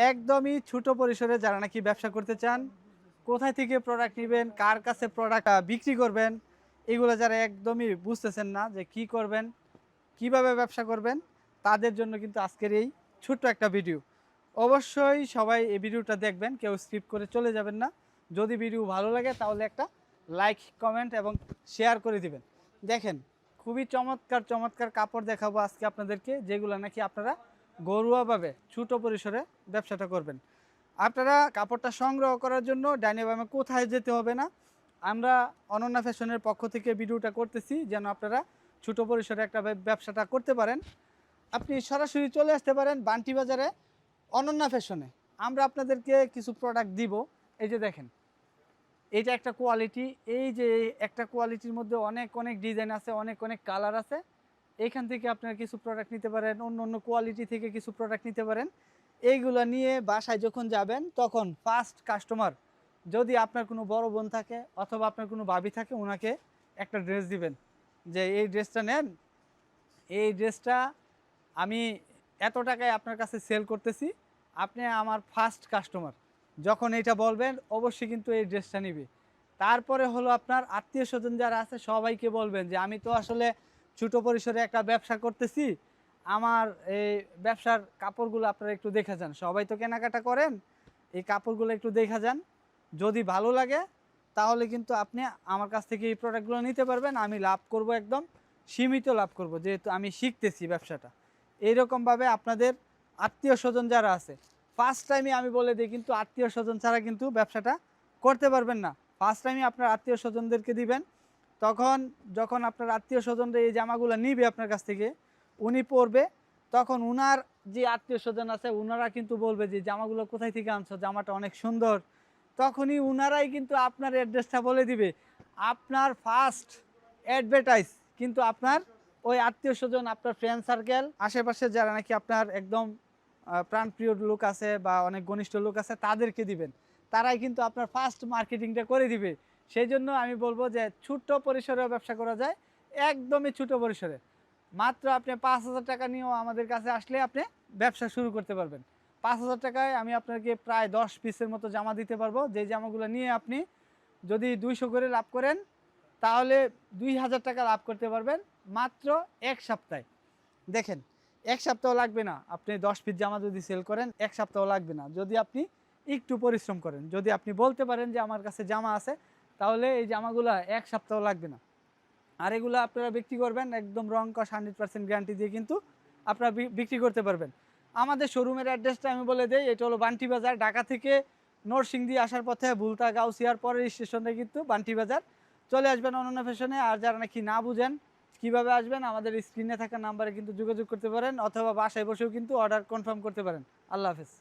একদমই ছোট পরিসরে যারা নাকি ব্যবসা করতে চান, কোথায় থেকে প্রোডাক্ট নিবেন, কার কাছে প্রোডাক্ট বিক্রি করবেন, এগুলো যারা একদমই বুঝতেছেন না যে কি করবেন, কিভাবে ব্যবসা করবেন, তাদের জন্য কিন্তু আজকের এই ছোট্ট একটা ভিডিও। অবশ্যই সবাই এই ভিডিওটা দেখবেন, কেউ স্কিপ করে চলে যাবেন না। যদি ভিডিও ভালো লাগে তাহলে একটা লাইক, কমেন্ট এবং শেয়ার করে দিবেন। দেখেন, খুবই চমৎকার চমৎকার কাপড় দেখাবো আজকে আপনাদেরকে, যেগুলো নাকি আপনারা ঘরোয়াভাবে ছোট পরিসরে ব্যবসাটা করবেন। আপনারা কাপড়টা সংগ্রহ করার জন্য ডাইনে বামে কোথায় যেতে হবে না। আমরা অনন্যা ফ্যাশনের পক্ষ থেকে ভিডিওটা করতেছি যেন আপনারা ছোট পরিসরে একটা ব্যবসাটা করতে পারেন। আপনি সরাসরি চলে আসতে পারেন বান্টি বাজারে অনন্যা ফ্যাশনে। আমরা আপনাদেরকে কিছু প্রোডাক্ট দিব। এই যে দেখেন, এইটা একটা কোয়ালিটি, এই যে একটা কোয়ালিটির মধ্যে অনেক অনেক ডিজাইন আছে, অনেক অনেক কালার আছে। এইখান থেকে আপনারা কিছু প্রোডাক্ট নিতে পারেন, অন্য অন্য কোয়ালিটি থেকে কিছু প্রোডাক্ট নিতে পারেন। এইগুলো নিয়ে বাসায় যখন যাবেন তখন ফার্স্ট কাস্টমার যদি আপনার কোনো বড় বোন থাকে অথবা আপনার কোনো ভাবি থাকে, ওনাকে একটা ড্রেস দিবেন যে এই ড্রেসটা নেন, এই ড্রেসটা আমি এত টাকায় আপনার কাছে সেল করতেছি, আপনি আমার ফার্স্ট কাস্টমার। যখন এটা বলবেন অবশ্যই কিন্তু এই ড্রেসটা নিবে। তারপরে হলো আপনার আত্মীয় স্বজন যারা আছে সবাইকে বলবেন যে আমি তো আসলে ছোটো পরিসরে একটা ব্যবসা করতেছি, আমার এই ব্যবসার কাপড়গুলো আপনারা একটু দেখে যান। সবাই তো কেনাকাটা করেন, এই কাপড়গুলো একটু দেখে যান। যদি ভালো লাগে তাহলে কিন্তু আপনি আমার কাছ থেকে এই প্রোডাক্টগুলো নিতে পারবেন। আমি লাভ করব, একদম সীমিত লাভ করব, যেহেতু আমি শিখতেছি ব্যবসাটা। এইরকমভাবে আপনাদের আত্মীয় স্বজন যারা আছে, ফার্স্ট টাইমে আমি বলে দিই কিন্তু আত্মীয় স্বজন ছাড়া কিন্তু ব্যবসাটা করতে পারবেন না। ফার্স্ট টাইমে আপনার আত্মীয় স্বজনদেরকে দিবেন। তখন যখন আপনার আত্মীয় স্বজনরা এই জামাগুলো নিবে আপনার কাছ থেকে, উনি পরবে, তখন উনার যে আত্মীয় স্বজন আছে উনারা কিন্তু বলবে যে জামাগুলো কোথায় থেকে আনছো, জামাটা অনেক সুন্দর। তখনই উনারাই কিন্তু আপনার অ্যাড্রেসটা বলে দিবে। আপনার ফার্স্ট অ্যাডভার্টাইজ কিন্তু আপনার ওই আত্মীয় স্বজন, আপনার ফ্রেন্ড সার্কেল, আশেপাশে যারা নাকি আপনার একদম প্রাণপ্রিয় লোক আছে বা অনেক ঘনিষ্ঠ লোক আছে তাদেরকে দিবেন। তারাই কিন্তু আপনার ফার্স্ট মার্কেটিংটা করে দিবে। সেই জন্য আমি বলবো যে ছোট্ট পরিসরেও ব্যবসা করা যায়, একদমই ছোট পরিসরে। মাত্র আপনি 5,000 টাকা নিয়েও আমাদের কাছে আসলে আপনি ব্যবসা শুরু করতে পারবেন। 5,000 টাকায় আমি আপনাকে প্রায় 10 পিসের মতো জামা দিতে পারবো, যে জামাগুলো নিয়ে আপনি যদি 200 করে লাভ করেন তাহলে 2,000 টাকা লাভ করতে পারবেন মাত্র এক সপ্তাহে। দেখেন, এক সপ্তাহ লাগবে না, আপনি 10 পিস জামা যদি সেল করেন এক সপ্তাহ লাগবে না, যদি আপনি একটু পরিশ্রম করেন। যদি আপনি বলতে পারেন যে আমার কাছে জামা আছে, তাহলে এই জামাগুলো এক সপ্তাহ লাগবে না। আর এগুলো আপনারা বিক্রি করবেন একদম রং কস 100% গ্যারান্টি দিয়ে কিন্তু আপনারা বিক্রি করতে পারবেন। আমাদের শোরুমের অ্যাড্রেসটা আমি বলে দেই, এটা হলো বান্টি বাজার। ঢাকা থেকে নরসিংদী আসার পথে ভুলতা গাউসিয়ার পরের স্টেশনে কিন্তু বান্টি বাজার। চলে আসবেন অনন্যা ফ্যাশনে। আর যারা নাকি না বুঝেন কিভাবে আসবেন, আমাদের স্ক্রিনে থাকা নাম্বারে কিন্তু যোগাযোগ করতে পারেন, অথবা বাসায় বসেও কিন্তু অর্ডার কনফার্ম করতে পারেন। আল্লাহ হাফেজ।